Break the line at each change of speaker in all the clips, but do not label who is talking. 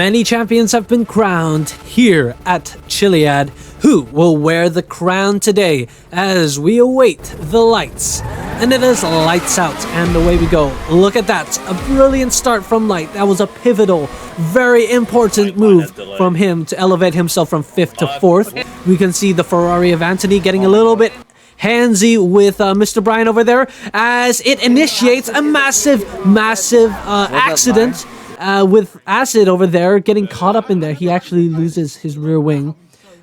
Many champions have been crowned here at Chiliad. Who will wear the crown today as we await the lights? And it is lights out and away we go. Look at that. A brilliant start from Lyte. That was a pivotal, very important move from him to elevate himself from 5th to 4th. We can see the Ferrari of Anthony getting a little bit handsy with Mr. Brian over there as it initiates a massive accident with Acid over there getting caught up in there. He actually loses his rear wing.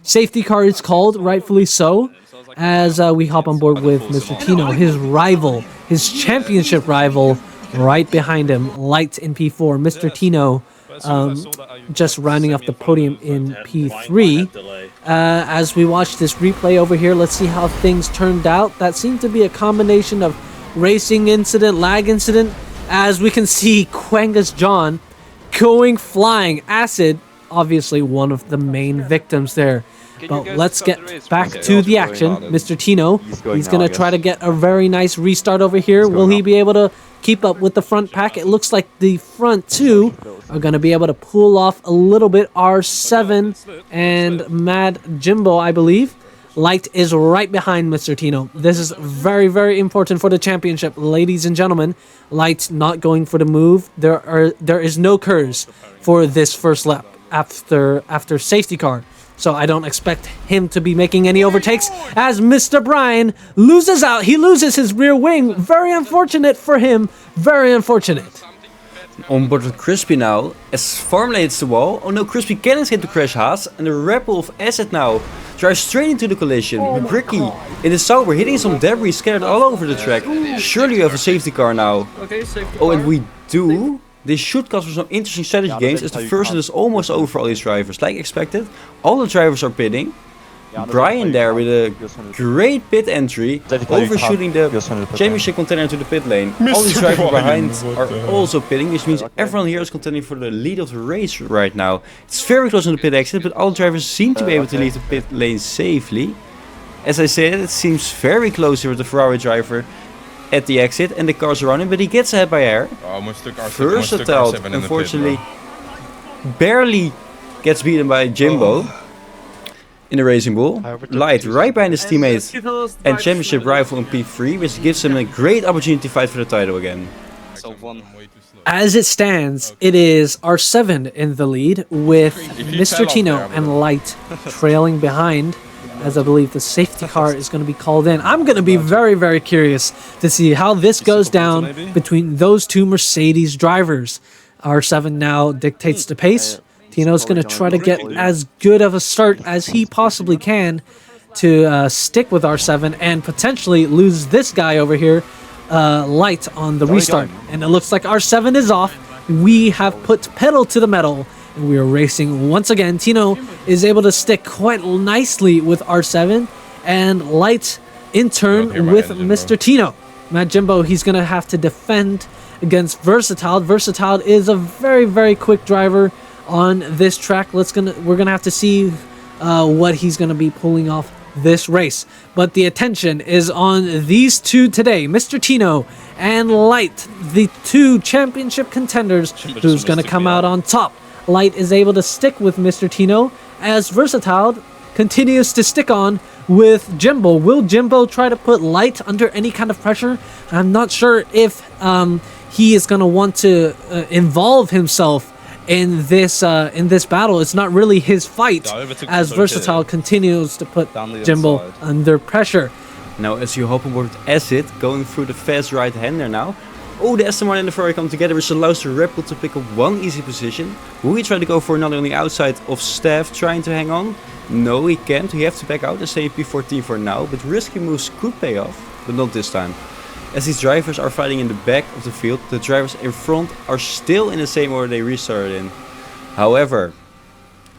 Safety car is called, rightfully so, as we hop on board with Mr. Tino, his rival, his championship rival, right behind him, Lyte in P4. Mr. Tino just rounding off the podium in P3. As we watch this replay over here, let's see how things turned out. That seemed to be a combination of racing incident, lag incident, as we can see Quanga's John going flying. Acid, obviously one of the main victims there. But let's get back to the action. Mr. Tino, he's going to try to get a very nice restart over here. Will he be able to keep up with the front pack? It looks like the front two are going to be able to pull off a little bit. R7 and Mad Jimbo, I believe. Lyte is right behind Mr. Tino. This is very, very important for the championship, ladies and gentlemen. Lyte not going for the move. There is no curse for this first lap after safety car. So I don't expect him to be making any overtakes as Mr. Brian loses out. He loses his rear wing. Very unfortunate for him. Very unfortunate.
On board with Crispy now, as Farmley hits the wall. Oh no, Crispy can hit the crash Haas, and the Rebel of Acid now drives straight into the collision. Bricky in the Sauber hitting some debris scattered all over the track. Surely you have a safety car now. Oh, and we do. This should cause for some interesting strategy games as the first is almost over for all these drivers. Like expected, all the drivers are pitting. Brian there with a great pit entry, overshooting the championship contender into the pit lane. All these drivers behind are also pitting, which means everyone here is contending for the lead of the race right now. It's very close on the pit exit, but all drivers seem to be able to leave the pit lane safely. As I said, it seems very close here with the Ferrari driver at the exit and the cars around him, but he gets ahead by air. Versatile, unfortunately, barely gets beaten by Jimbo in the Racing Bull. Lyte right behind his teammate and championship rival in P3, which gives him a great opportunity to fight for the title again.
As it stands, it is R7 in the lead with Mr. Tino and Lyte trailing behind, as I believe the safety car is going to be called in. I'm going to be very, very curious to see how this goes down between those two Mercedes drivers. R7 now dictates the pace. Tino's going to try to get as good of a start as he possibly can to stick with R7 and potentially lose this guy over here, Lyte, on the restart. And it looks like R7 is off. We have put pedal to the metal and we are racing once again. Tino is able to stick quite nicely with R7 and Lyte in turn with Mr. Tino. Mad Jimbo, he's going to have to defend against Versatile. Versatile is a very, very quick driver on this track. We're gonna have to see what he's gonna be pulling off this race. But the attention is on these two today, Mr. Tino and Lyte, the two championship contenders. Who's gonna come out on top? Lyte is able to stick with Mr. Tino as Versatile continues to stick on with Jimbo. Will Jimbo try to put Lyte under any kind of pressure? I'm not sure if he is gonna want to involve himself in this battle. It's not really his fight as Versatile continues to put Jimbo under pressure.
Now as you hop on board with Acid, going through the fast right-hander now. Oh, the Aston Martin and the Ferrari come together, which allows the Red Bull to pick up one easy position. Will he try to go for another on the outside of Staff trying to hang on? No, he can't. He has to back out and stay in P14 for now, but risky moves could pay off, but not this time. As these drivers are fighting in the back of the field, the drivers in front are still in the same order they restarted in. However,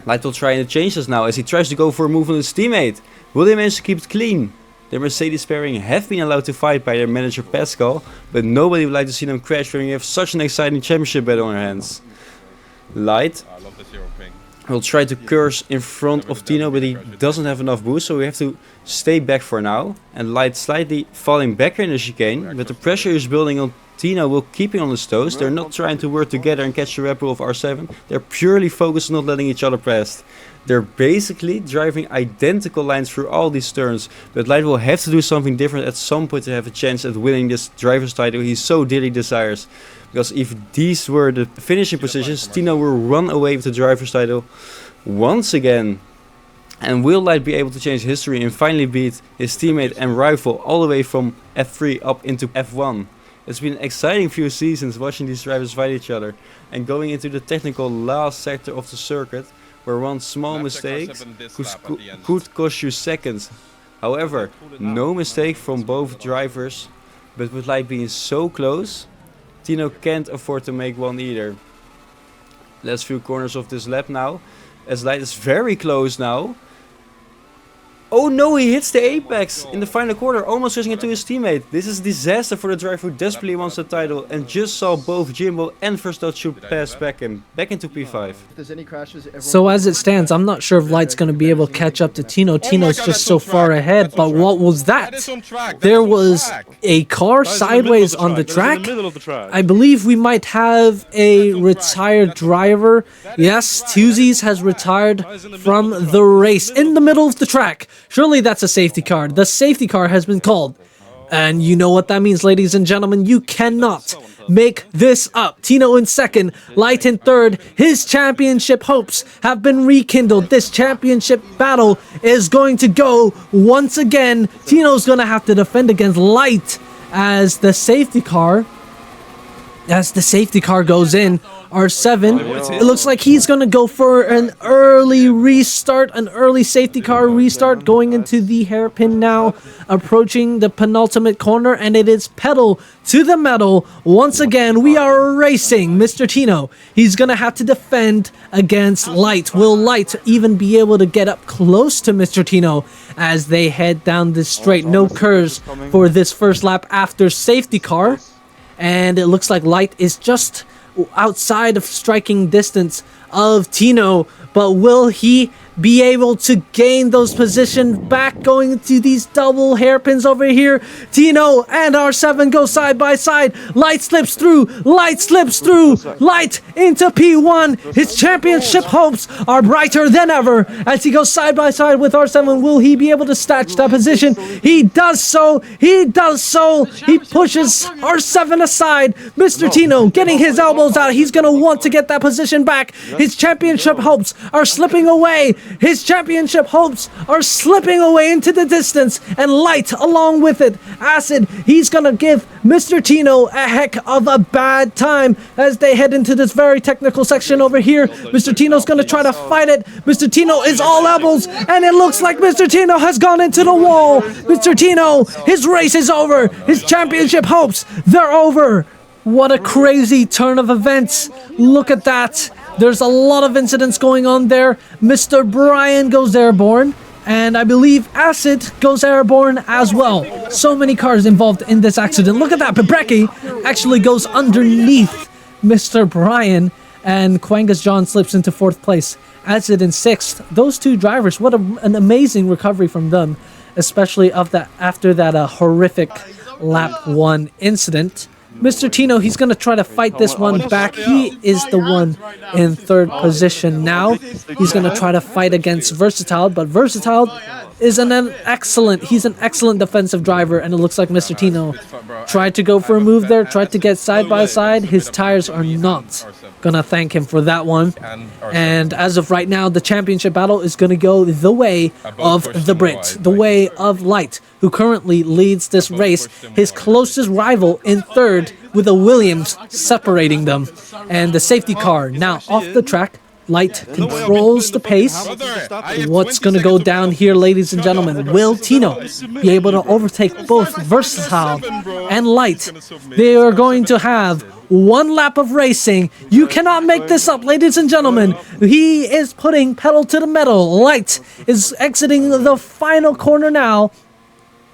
Lyte will try and change this now as he tries to go for a move on his teammate. Will they manage to keep it clean? The Mercedes pairing have been allowed to fight by their manager Pascal, but nobody would like to see them crash when we have such an exciting championship battle on our hands. Lyte will try to curse in front of Tino, but he doesn't have enough boost, so we have to stay back for now. And Lyte slightly falling back in the chicane, but the pressure is building on Tino will keeping on his toes. They're not trying to work together and catch the Red Bull of R7. They're purely focused on not letting each other pass. They're basically driving identical lines through all these turns. But Lyte will have to do something different at some point to have a chance at winning this driver's title he so dearly desires. Because if these were the finishing positions, Tino will run away with the driver's title once again. And will Lyte be able to change history and finally beat his teammate and rival all the way from F3 up into F1? It's been an exciting few seasons watching these drivers fight each other and going into the technical last sector of the circuit, where one small mistake could cost you seconds. However, no mistake from both drivers, but with Lyte being so close, Tino can't afford to make one either. Last few corners of this lap now, as Lyte is very close now. Oh no, he hits the apex in the final corner, almost switching it to his teammate. This is a disaster for the driver who desperately wants the title and just saw both Jimbo and Frustersin shoot pass back into P5.
So as it stands, I'm not sure if Lyte's going to be able to catch up to Tino. Tino's just so far ahead, but what was that? There was a car sideways on the track. I believe we might have a retired driver. Yes, Tuesdays has retired from the race in the middle of the track. Surely that's a safety car. The safety car has been called. And you know what that means, ladies and gentlemen. You cannot make this up. Tino in second, Lyte in third. His championship hopes have been rekindled. This championship battle is going to go once again. Tino's going to have to defend against Lyte as the safety car goes in. R7, it looks like he's going to go for an early restart, an early safety car restart, going into the hairpin now, approaching the penultimate corner, and it is pedal to the metal. Once again, we are racing Mr. Tino. He's going to have to defend against Lyte. Will Lyte even be able to get up close to Mr. Tino as they head down this straight? No curves for this first lap after safety car, and it looks like Lyte is just outside of striking distance of Tino, but will he be able to gain those positions back going into these double hairpins over here? Tino and R7 go side by side. Lyte slips through. Lyte into P1. His championship hopes are brighter than ever as he goes side by side with R7. Will he be able to snatch that position? He does so. He pushes R7 aside. Mr. Tino getting his elbows out. He's going to want to get that position back. His championship hopes are slipping away. His championship hopes are slipping away into the distance, and Lyte along with it. Acid, he's gonna give Mr. Tino a heck of a bad time as they head into this very technical section over here. Mr. Tino's gonna try to fight it. Mr. Tino is all elbows, and it looks like Mr. Tino has gone into the wall. Mr. Tino, his race is over. His championship hopes, they're over. What a crazy turn of events. Look at that. There's a lot of incidents going on there. Mr. Brian goes airborne, and I believe Acid goes airborne as well. So many cars involved in this accident. Look at that. Bebreki actually goes underneath Mr. Brian, and Quangas John slips into 4th place. Acid in 6th. Those two drivers, what an amazing recovery from them, especially after that horrific lap 1 incident. Mr. Tino, he's going to try to fight this one back. He is the one in 3rd position now. He's going to try to fight against Versatile, but Versatile is an excellent defensive driver, and it looks like Mr. Tino tried to go for a move there, tried to get side by side. His tires are not going to thank him for that one. And as of right now, the championship battle is going to go the way of the Brit, the way of Lyte, who currently leads this race. His closest rival in 3rd with a Williams separating them. And the safety car now off the track. Lyte controls the pace. What's going to go down here, ladies and gentlemen? Will Tino be able to overtake both Versatile and Lyte? They are going to have one lap of racing. You cannot make this up, ladies and gentlemen. He is putting pedal to the metal. Lyte is exiting the final corner now.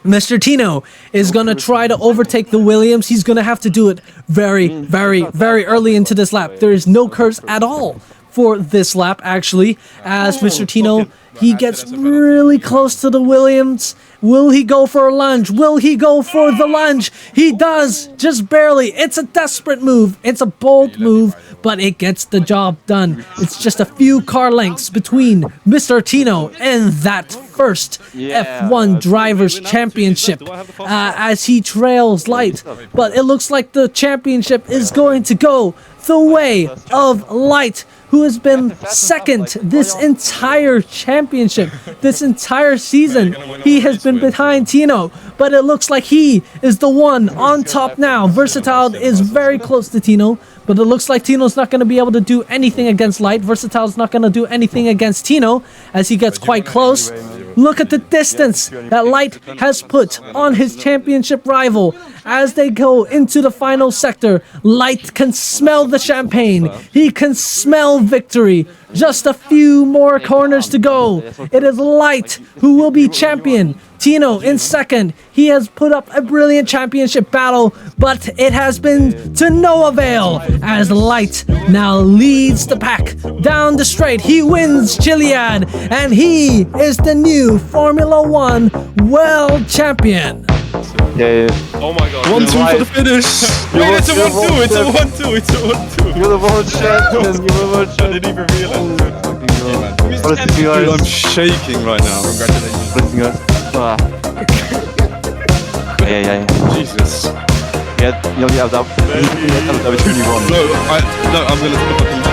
Mr. Tino is going to try to overtake the Williams. He's going to have to do it very, very, very early into this lap. There is no curves at all for this lap, actually, as Mr. Tino, he gets really close to the Williams. Will he go for a lunge? Will he go for the lunge? He does, just barely. It's a desperate move. It's a bold move, but it gets the job done. It's just a few car lengths between Mr. Tino and that first F1 Drivers' Championship as he trails Lyte. But it looks like the championship is going to go the way of Lyte, who has been second this entire championship, this entire season. He has been behind Tino, but it looks like he is the one on top now. Versatile is very close to Tino, but it looks like Tino's not going to be able to do anything against Lyte. Versatile's not going to do anything against Tino as he gets quite close. Look at the distance that Lyte has put on his championship rival. As they go into the final sector, Lyte can smell the champagne. He can smell victory. Just a few more corners to go. It is Lyte who will be champion. Tino in second. He has put up a brilliant championship battle, but it has been to no avail as Lyte now leads the pack down the straight. He wins Chiliad, and he is the new Formula One World Champion.
Yeah.
Oh my god.
1-2 for the finish.
Wait, it's a 1-2. It's a 1-2. It's a 1-2.
You're the world champion. You're the world
I
champion.
didn't even realize.
What does it feel
Dude,
like?
I'm shaking right now. Congratulations.
Listen, guys. Yeah.
Jesus.
Yeah, that was 21.
No, I'm gonna